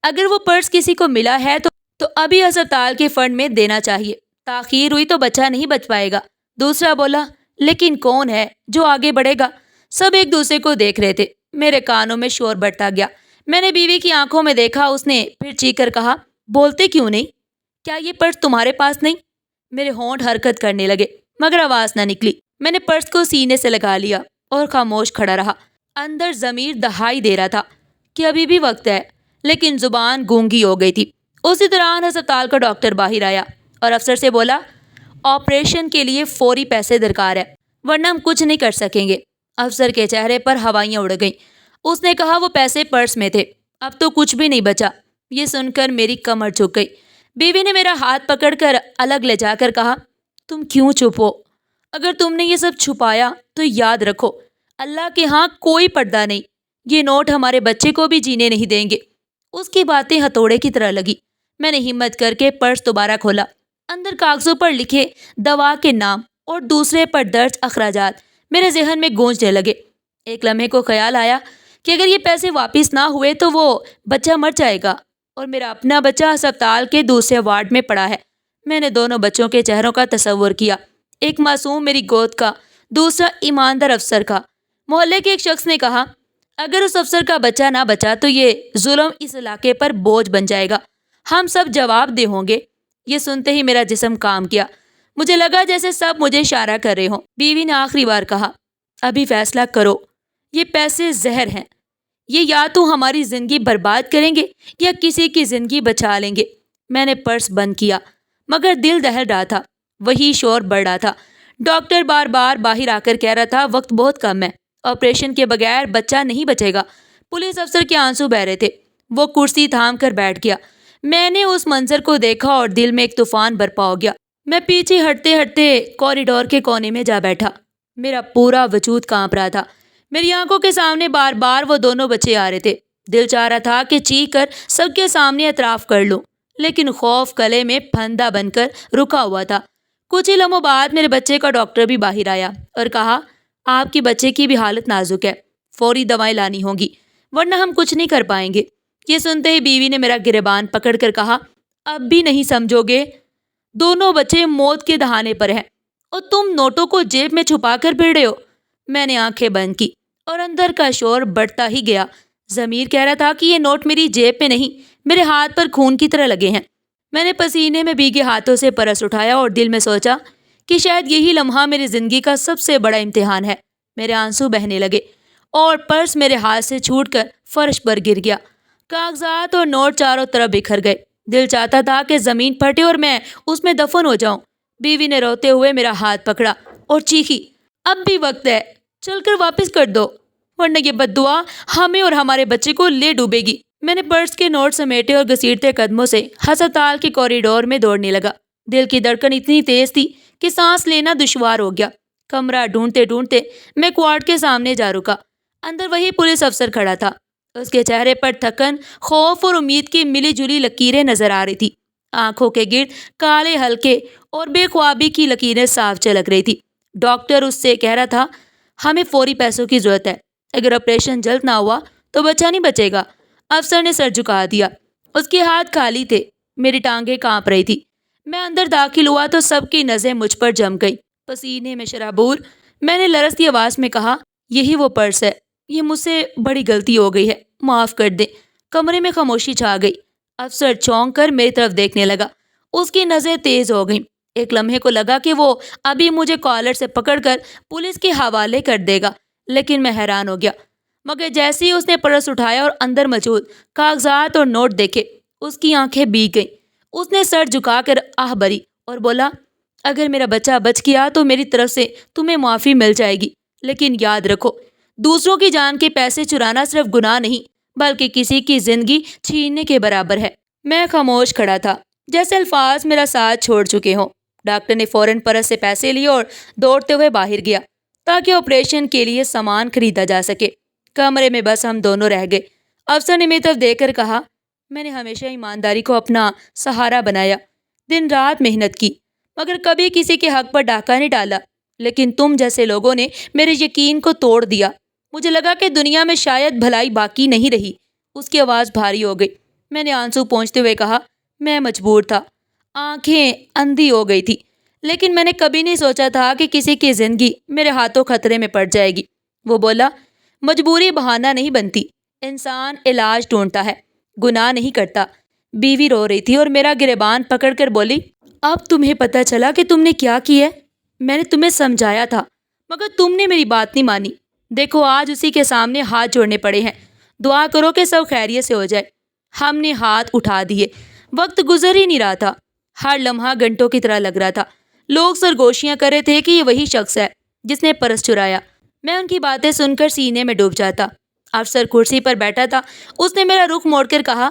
اگر وہ پرس کسی کو ملا ہے تو ابھی ہسپتال کے فنڈ میں دینا چاہیے، تاخیر ہوئی تو بچہ نہیں بچ پائے گا۔ دوسرا بولا، لیکن کون ہے جو آگے بڑھے گا؟ سب ایک دوسرے کو دیکھ رہے تھے۔ میرے کانوں میں شور بڑھتا گیا۔ میں نے بیوی کی آنکھوں میں دیکھا۔ اس نے پھر چیخ کر کہا، بولتے کیوں نہیں؟ کیا یہ پرس تمہارے پاس نہیں؟ میرے ہونٹ حرکت کرنے لگے مگر آواز نہ نکلی۔ میں نے پرس کو سینے سے لگا لیا اور خاموش کھڑا رہا۔ اندر ضمیر دہائی دے رہا تھا کہ ابھی بھی وقت ہے، لیکن زبان گونگی ہو گئی تھی۔ اسی دوران ہسپتال کا ڈاکٹر باہر آیا اور افسر سے بولا، آپریشن کے لیے فوری پیسے درکار ہے ورنہ ہم کچھ نہیں کر سکیں گے۔ افسر کے چہرے پر ہوائیاں اڑ گئیں۔ اس نے کہا وہ پیسے پرس میں تھے، اب تو کچھ بھی نہیں بچا۔ یہ سن کر میری کمر جھک گئی۔ بیوی نے میرا ہاتھ پکڑ کر الگ لے جا کر کہا، تم کیوں چپ ہو؟ اگر تم نے یہ سب چھپایا تو یاد رکھو اللہ کے ہاں کوئی پردہ نہیں، یہ نوٹ ہمارے بچے کو بھی جینے نہیں دیں گے۔ اس کی باتیں ہتھوڑے کی طرح لگی۔ میں نے ہمت کر کے پرس دوبارہ کھولا۔ اندر کاغذوں پر لکھے دوا کے نام اور دوسرے پر درج اخراجات میرے ذہن میں گونجنے لگے۔ ایک لمحے کو خیال آیا کہ اگر یہ پیسے واپس نہ ہوئے تو وہ بچہ مر جائے گا اور میرا اپنا بچہ ہسپتال کے دوسرے وارڈ میں پڑا ہے۔ میں نے دونوں بچوں کے چہروں کا تصور کیا، ایک معصوم میری گود کا، دوسرا ایماندار افسر کا۔ محلے کے ایک شخص نے کہا، اگر اس افسر کا بچہ نہ بچا تو یہ ظلم اس علاقے پر بوجھ بن جائے گا، ہم سب جواب دہ ہوں گے۔ یہ سنتے ہی میرا جسم کام کیا۔ مجھے لگا جیسے سب مجھے اشارہ کر رہے ہوں۔ بیوی نے آخری بار کہا، ابھی فیصلہ کرو، یہ پیسے زہر ہیں، یہ یا تو ہماری زندگی برباد کریں گے یا کسی کی زندگی بچا لیں گے۔ میں نے پرس بند کیا مگر دل دہل رہا تھا، وہی شور بڑھ رہا تھا۔ ڈاکٹر بار بار باہر آ کر کہہ رہا تھا، وقت بہت کم ہے، آپریشن کے بغیر بچہ نہیں بچے گا۔ پولیس افسر کے آنسو بہ رہے تھے۔ وہ کرسی تھام کر بیٹھ گیا۔ میں نے اس منظر کو دیکھا اور دل میں ایک طوفان برپا ہو گیا۔ میں پیچھے ہٹتے ہٹتے کوریڈور کے کونے میں جا بیٹھا۔ میرا پورا وجود کانپ رہا تھا۔ میری آنکھوں کے سامنے بار بار وہ دونوں بچے آ رہے تھے۔ دل چاہ رہا تھا کہ چیخ کر سب کے سامنے اعتراف کر لوں، لیکن خوف گلے میں پھندا بن کر رکا ہوا تھا۔ کچھ ہی لمحوں بعد میرے بچے کا ڈاکٹر بھی باہر آیا اور کہا، آپ کی بچے کی بھی حالت نازک ہے، فوری دوائیں لانی ہوں گی ورنہ ہم کچھ نہیں کر پائیں گے۔ یہ سنتے ہی بیوی نے میرا گریبان پکڑ کر کہا، اب بھی نہیں سمجھو گے؟ دونوں بچے موت کے دہانے پر ہیں اور تم نوٹوں کو جیب میں چھپا کر پھر رہے ہو۔ میں نے آنکھیں بند کی اور اندر کا شور بڑھتا ہی گیا۔ ضمیر کہہ رہا تھا کہ یہ نوٹ میری جیب میں نہیں، میرے ہاتھ پر خون کی طرح لگے ہیں۔ میں نے پسینے میں بھیگے ہاتھوں سے پرس اٹھایا اور دل میں سوچا کہ شاید یہی لمحہ میری زندگی کا سب سے بڑا امتحان ہے۔ میرے آنسو بہنے لگے اور پرس میرے ہاتھ سے چھوٹ کر فرش پر گر گیا۔ کاغذات اور نوٹ چاروں طرف بکھر گئے۔ دل چاہتا تھا کہ زمین پھٹے اور میں اس میں دفن ہو جاؤں۔ بیوی نے روتے ہوئے میرا ہاتھ پکڑا اور چیخی، اب بھی وقت ہے، چل کر واپس کر دو ورنہ یہ بد دعا ہمیں اور ہمارے بچے کو لے ڈوبے گی۔ میں نے پرس کے نوٹ سمیٹے اور گھسیٹتے قدموں سے ہسپتال کے کوریڈور میں دوڑنے لگا۔ دل کی دھڑکن اتنی تیز تھی کہ سانس لینا دشوار ہو گیا۔ کمرہ ڈھونڈتے ڈھونڈتے میں کوارڈ کے سامنے جا رکا۔ اندر وہی پولیس افسر کھڑا تھا۔ اس کے چہرے پر تھکن، خوف اور امید کی ملی جلی لکیریں نظر آ رہی تھی۔ آنکھوں کے گرد کالے ہلکے اور بے خوابی کی لکیریں صاف جھلک رہی تھی۔ ڈاکٹر اس سے کہہ رہا تھا، ہمیں فوری پیسوں کی ضرورت ہے، اگر آپریشن جلد نہ ہوا تو بچہ نہیں بچے گا۔ افسر نے سر جھکا دیا۔ اس کے ہاتھ خالی تھے۔ میری ٹانگیں کانپ رہی تھی۔ میں اندر داخل ہوا تو سب کی نظریں مجھ پر جم گئی۔ پسینے میں شرابور میں نے لرزتی آواز میں کہا، یہی وہ پرس ہے، یہ مجھ سے بڑی غلطی ہو گئی ہے، معاف کر دیں۔ کمرے میں خاموشی چھا گئی۔ افسر چونک کر میری طرف دیکھنے لگا۔ اس کی نظریں تیز ہو گئیں۔ ایک لمحے کو لگا کہ وہ ابھی مجھے کالر سے پکڑ کر پولیس کے حوالے کر دے گا، لیکن میں حیران ہو گیا۔ مگر جیسے ہی اس نے پرس اٹھایا اور اندر موجود کاغذات اور نوٹ دیکھے، اس کی آنکھیں بھیگ گئیں۔ اس نے سر جھکا کر آہ بھری اور بولا، اگر میرا بچہ بچ گیا تو میری طرف سے تمہیں معافی مل جائے گی، لیکن یاد رکھو، دوسروں کی جان کے پیسے چرانا صرف گناہ نہیں بلکہ کسی کی زندگی چھیننے کے برابر ہے۔ میں خاموش کھڑا تھا، جیسے الفاظ میرا ساتھ چھوڑ چکے ہوں۔ ڈاکٹر نے فوراً پرس سے پیسے لیے اور دوڑتے ہوئے باہر گیا تاکہ آپریشن کے لیے سامان خریدا جا سکے۔ کمرے میں بس ہم دونوں رہ گئے۔ افسر نے میری طرف دیکھ کر کہا، میں نے ہمیشہ ایمانداری کو اپنا سہارا بنایا، دن رات محنت کی، مگر کبھی کسی کے حق پر ڈاکہ نہیں ڈالا، لیکن تم جیسے لوگوں نے میرے یقین کو توڑ دیا۔ مجھے لگا کہ دنیا میں شاید بھلائی باقی نہیں رہی۔ اس کی آواز بھاری ہو گئی۔ میں نے آنسو پونچھتے ہوئے کہا، میں مجبور تھا، آنکھیں اندھی ہو گئی تھی، لیکن میں نے کبھی نہیں سوچا تھا کہ کسی کی زندگی میرے ہاتھوں خطرے میں پڑ جائے گی۔ وہ بولا، مجبوری بہانہ نہیں بنتی، انسان علاج ڈھونڈتا ہے، گناہ نہیں کرتا۔ بیوی رو رہی تھی اور میرا گریبان پکڑ کر بولی، اب تمہیں پتہ چلا کہ تم نے کیا کیا ہے؟ میں نے تمہیں سمجھایا تھا مگر تم نے میری بات نہیں مانی۔ دیکھو آج اسی کے سامنے ہاتھ جوڑنے پڑے ہیں۔ دعا کرو کہ سب خیریت سے ہو جائے۔ ہم نے ہاتھ اٹھا دیے۔ وقت گزر ہی نہیں رہا تھا۔ ہر لمحہ گھنٹوں کی طرح لگ رہا تھا۔ لوگ سرگوشیاں کر رہے تھے کہ یہ وہی شخص ہے جس نے پرس چرایا۔ میں ان کی باتیں سن کر سینے میں ڈوب جاتا۔ افسر کرسی پر بیٹھا تھا۔ اس نے میرا رخ موڑ کر کہا،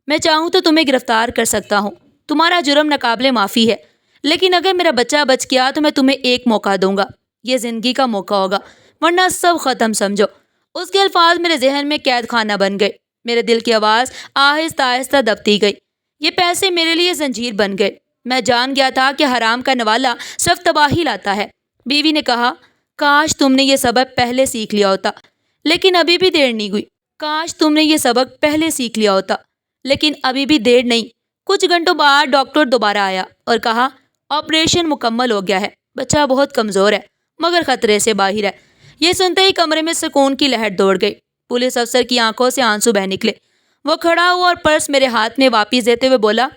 میں چاہوں تو تمہیں گرفتار کر سکتا ہوں۔ تمہارا جرم ناقابل معافی ہے، لیکن اگر میرا بچہ بچ گیا تو میں تمہیں ایک موقع دوں گا۔ یہ زندگی کا موقع ہوگا، ورنہ سب ختم سمجھو۔ اس کے الفاظ میرے ذہن میں قید خانہ بن گئے۔ میرے دل کی آواز آہستہ آہستہ دبتی گئی۔ یہ پیسے میرے لیے زنجیر بن گئے۔ میں جان گیا تھا کہ حرام کا نوالا صرف تباہی لاتا ہے۔ بیوی نے کہا، کاش تم نے یہ سبق پہلے سیکھ لیا ہوتا، لیکن ابھی بھی دیر نہیں ہوئی۔ کاش تم نے یہ سبق پہلے سیکھ لیا ہوتا، لیکن ابھی بھی دیر نہیں۔ کچھ گھنٹوں بعد ڈاکٹر دوبارہ آیا اور کہا، آپریشن مکمل ہو گیا ہے۔ بچہ بہت کمزور ہے مگر خطرے سے باہر ہے۔ یہ سنتے ہی کمرے میں سکون کی لہر دوڑ گئی۔ پولیس افسر کی آنکھوں سے آنسو بہہ نکلے۔ وہ کھڑا ہوا اور پرس میرے ہاتھ میں واپس دیتے ہوئے بولا،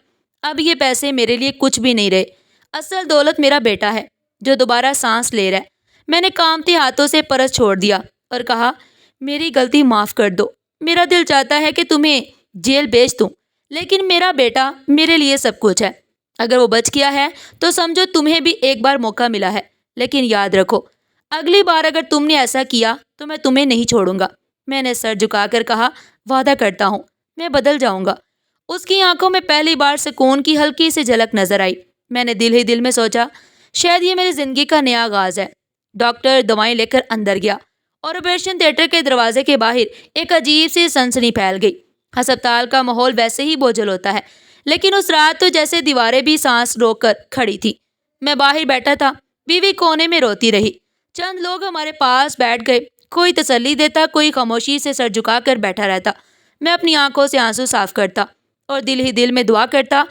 اب یہ پیسے میرے لیے کچھ بھی نہیں رہے۔ اصل دولت میرا بیٹا ہے جو دوبارہ سانس لے رہا ہے۔ میں نے کانپتے ہاتھوں سے پرس چھوڑ دیا اور کہا، میری غلطی معاف کر دو۔ میرا دل چاہتا ہے کہ تمہیں جیل بھیج دوں، لیکن میرا بیٹا میرے لیے سب کچھ ہے۔ اگر وہ بچ گیا ہے تو سمجھو تمہیں بھی ایک بار موقع ملا ہے، لیکن یاد رکھو اگلی بار اگر تم نے ایسا کیا تو میں تمہیں نہیں چھوڑوں گا۔ میں نے سر جھکا کر کہا، وعدہ کرتا ہوں میں بدل جاؤں گا۔ اس کی آنکھوں میں پہلی بار سکون کی ہلکی سی جھلک نظر آئی۔ میں نے دل ہی دل میں سوچا، شاید یہ میری زندگی کا نیا آغاز ہے۔ ڈاکٹر دوائیں لے کر اندر گیا اور آپریشن تھیٹر کے دروازے کے باہر ایک عجیب سی سنسنی پھیل گئی۔ ہسپتال کا ماحول ویسے ہی بوجھل ہوتا ہے، لیکن اس رات تو جیسے دیواریں بھی سانس روک کر کھڑی تھی۔ میں باہر بیٹھا تھا، بیوی کونے میں روتی رہی۔ چند لوگ ہمارے پاس بیٹھ گئے، کوئی تسلی دیتا، کوئی خاموشی سے سر جھکا کر بیٹھا رہتا۔ میں اپنی آنکھوں سے آنسو صاف کرتا اور دل ہی دل میں دعا کرتا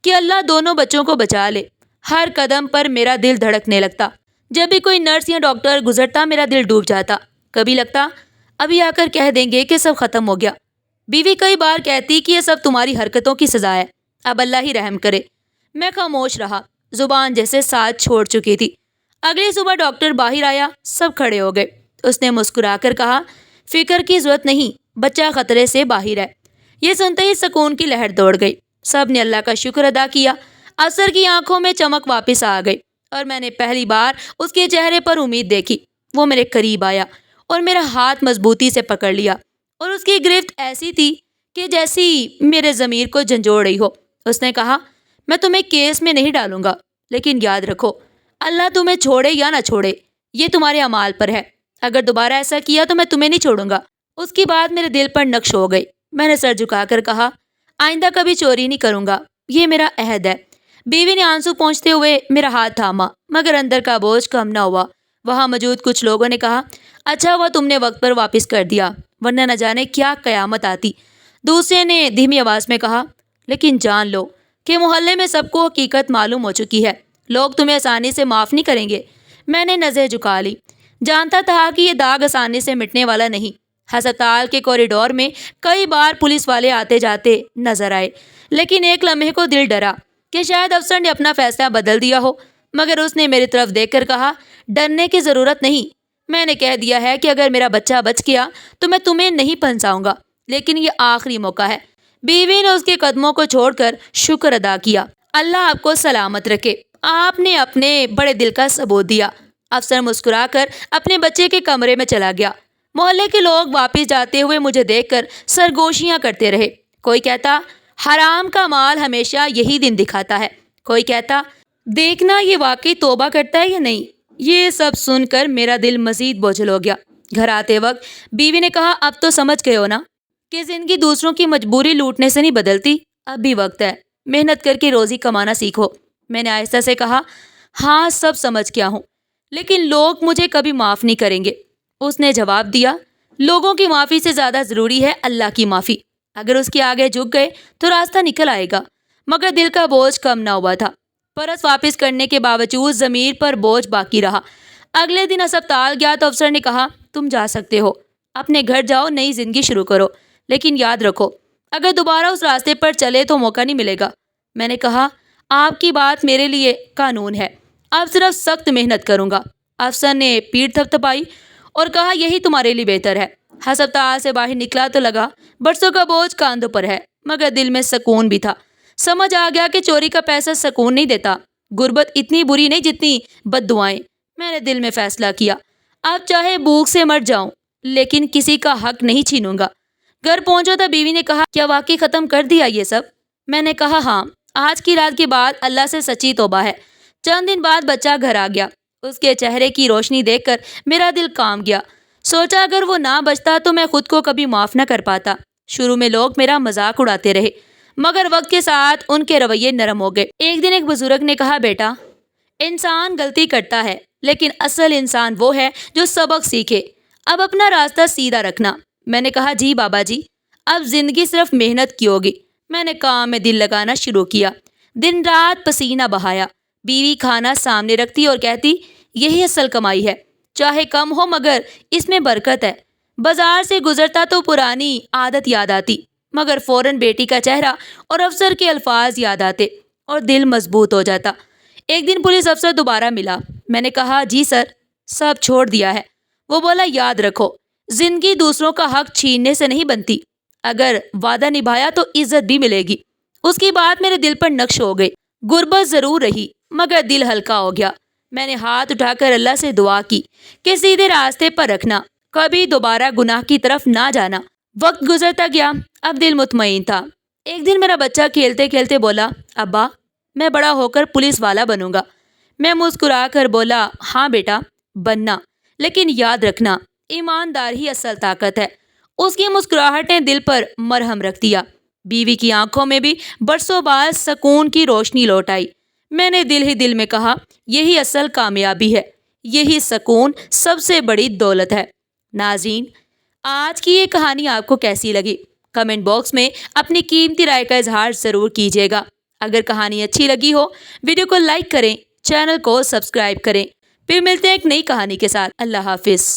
کہ اللہ دونوں بچوں کو بچا لے۔ ہر قدم پر میرا دل دھڑکنے لگتا۔ جب بھی کوئی نرس یا ڈاکٹر گزرتا میرا دل ڈوب جاتا۔ کبھی لگتا ابھی آ کر کہہ دیں گے کہ سب ختم ہو گیا۔ بیوی کئی بار کہتی کہ یہ سب تمہاری حرکتوں کی سزا ہے، اب اللہ ہی رحم کرے۔ میں خاموش رہا، زبان جیسے ساتھ چھوڑ چکی تھی۔ اگلی صبح ڈاکٹر باہر آیا، سب کھڑے ہو گئے۔ اس نے مسکرا کر کہا، فکر کی ضرورت نہیں، بچہ خطرے سے باہر ہے۔ یہ سنتے ہی سکون کی لہر دوڑ گئی۔ سب نے اللہ کا شکر ادا کیا۔ افسر کی آنکھوں میں چمک واپس آ گئی اور میں نے پہلی بار اس کے چہرے پر امید دیکھی۔ وہ میرے قریب آیا اور میرا ہاتھ مضبوطی سے پکڑ لیا اور اس کی گرفت ایسی تھی کہ جیسی میرے ضمیر کو جھنجھوڑ رہی ہو۔ اس نے کہا، میں تمہیں کیس میں نہیں ڈالوں گا، لیکن یاد رکھو اللہ تمہیں چھوڑے یا نہ چھوڑے یہ تمہارے اعمال پر ہے۔ اگر دوبارہ ایسا کیا تو میں تمہیں نہیں چھوڑوں گا۔ اس کی بات میرے دل پر نقش ہو گئی۔ میں نے سر جھکا کر کہا، آئندہ کبھی چوری نہیں کروں گا، یہ میرا عہد ہے۔ بیوی نے آنسو پہنچتے ہوئے میرا ہاتھ تھاما، مگر اندر کا بوجھ کم نہ ہوا۔ وہاں موجود کچھ لوگوں نے کہا، اچھا ہوا تم نے وقت پر واپس کر دیا، ورنہ نہ جانے کیا قیامت آتی۔ دوسرے نے دھیمی آواز میں کہا، لیکن جان لو کہ محلے میں سب کو حقیقت معلوم ہو چکی ہے، لوگ تمہیں آسانی سے معاف نہیں کریں گے۔ میں نے نظر جھکا لی، جانتا تھا کہ یہ داغ آسانی سے مٹنے والا نہیں۔ ہسپتال کے کوریڈور میں کئی بار پولیس والے آتے جاتے نظر آئے، لیکن ایک لمحے کو دل ڈرا کہ شاید افسر نے اپنا فیصلہ بدل دیا ہو، مگر اس نے میری طرف دیکھ کر کہا، ڈرنے کی ضرورت نہیں۔ میں نے کہہ دیا ہے کہ اگر میرا بچہ بچ گیا تو میں تمہیں نہیں پہنچاؤں گا، لیکن یہ آخری موقع ہے۔ بیوی نے اس کے قدموں کو چھوڑ کر شکر ادا کیا۔ اللہ آپ کو سلامت رکھے، آپ نے اپنے بڑے دل کا ثبوت دیا۔ افسر مسکرا کر اپنے بچے کے کمرے میں چلا گیا۔ محلے کے لوگ واپس جاتے ہوئے مجھے دیکھ کر سرگوشیاں کرتے رہے۔ کوئی کہتا، حرام کا مال ہمیشہ یہی دن دکھاتا ہے۔ کوئی کہتا، دیکھنا یہ واقعی توبہ کرتا ہے یا نہیں۔ یہ سب سن کر میرا دل مزید بوجھل ہو گیا۔ گھر آتے وقت بیوی نے کہا، اب تو سمجھ گئے ہو نا کہ زندگی دوسروں کی مجبوری لوٹنے سے نہیں بدلتی، اب بھی وقت ہے، محنت کر کے روزی کمانا سیکھو۔ میں نے آہستہ سے کہا، ہاں سب سمجھ گیا ہوں، لیکن لوگ مجھے کبھی معاف نہیں کریں گے۔ اس نے جواب دیا، لوگوں کی معافی سے زیادہ ضروری ہے اللہ کی معافی۔ اگر اس کے آگے جھک گئے تو راستہ نکل آئے گا۔ مگر دل کا بوجھ کم نہ ہوا تھا۔ پرس واپس کرنے کے باوجود ضمیر پر بوجھ باقی رہا۔ اگلے دن ہسپتال گیا تو افسر نے کہا، تم جا سکتے ہو، اپنے گھر جاؤ، نئی زندگی شروع کرو، لیکن یاد رکھو اگر دوبارہ اس راستے پر چلے تو موقع نہیں ملے گا۔ میں نے کہا، آپ کی بات میرے لیے قانون ہے، اب صرف سخت محنت کروں گا۔ افسر نے پیٹھ تھپتھپائی اور کہا یہی تمہارے لیے بہتر ہے۔ ہسپتال سے باہر نکلا تو لگا برسوں کا بوجھ کاندھوں پر ہے، مگر دل میں سکون بھی تھا۔ سمجھ آ گیا کہ چوری کا پیسہ سکون نہیں دیتا، غربت اتنی بری نہیں جتنی بد دعائیں۔ میں نے دل میں فیصلہ کیا، اب چاہے بھوک سے مر جاؤں لیکن کسی کا حق نہیں چھینوں گا۔ گھر پہنچا تو بیوی نے کہا کیا واقعی ختم کر دیا یہ سب؟ میں نے کہا ہاں، آج کی رات کے بعد اللہ سے سچی توبہ ہے۔ چند دن بعد بچہ گھر آ گیا، اس کے چہرے کی روشنی دیکھ کر میرا دل کام گیا۔ سوچا اگر وہ نہ بچتا تو میں خود کو کبھی معاف نہ کر پاتا۔ شروع میں لوگ میرا مذاق اڑاتے رہے، مگر وقت کے ساتھ ان کے رویے نرم ہو گئے۔ ایک دن ایک بزرگ نے کہا بیٹا، انسان غلطی کرتا ہے لیکن اصل انسان وہ ہے جو سبق سیکھے، اب اپنا راستہ سیدھا رکھنا۔ میں نے کہا جی بابا جی، اب زندگی صرف محنت کی ہوگی۔ میں نے کام میں دل لگانا شروع کیا، دن رات پسینہ بہایا۔ بیوی کھانا سامنے رکھتی اور کہتی یہی اصل کمائی ہے، چاہے کم ہو مگر اس میں برکت ہے۔ بازار سے گزرتا تو پرانی عادت یاد آتی، مگر فوراً بیٹی کا چہرہ اور افسر کے الفاظ یاد آتے اور دل مضبوط ہو جاتا۔ ایک دن پولیس افسر دوبارہ ملا، میں نے کہا جی سر، سب چھوڑ دیا ہے۔ وہ بولا یاد رکھو، زندگی دوسروں کا حق چھیننے سے نہیں بنتی، اگر وعدہ نبھایا تو عزت بھی ملے گی۔ اس کی بات میرے دل پر نقش ہو گئی۔ غربت ضرور رہی مگر دل ہلکا ہو گیا۔ میں نے ہاتھ اٹھا کر اللہ سے دعا کی کہ سیدھے راستے پر رکھنا، کبھی دوبارہ گناہ کی طرف نہ جانا۔ وقت گزرتا گیا، اب دل مطمئن تھا۔ ایک دن میرا بچہ کھیلتے کھیلتے بولا ابا، میں بڑا ہو کر پولیس والا بنوں گا۔ میں مسکرا کر بولا ہاں بیٹا، بننا، لیکن یاد رکھنا ایماندار ہی اصل طاقت ہے۔ اس کی مسکراہٹ نے دل پر مرہم رکھ دیا۔ بیوی کی آنکھوں میں بھی برسوں بعد سکون کی روشنی لوٹ آئی۔ میں نے دل ہی دل میں کہا یہی اصل کامیابی ہے، یہی سکون سب سے بڑی دولت ہے۔ ناظرین، آج کی یہ کہانی آپ کو کیسی لگی؟ کمنٹ باکس میں اپنی قیمتی رائے کا اظہار ضرور کیجیے گا۔ اگر کہانی اچھی لگی ہو ویڈیو کو لائک کریں، چینل کو سبسکرائب کریں۔ پھر ملتے ہیں ایک نئی کہانی کے ساتھ۔ اللہ حافظ۔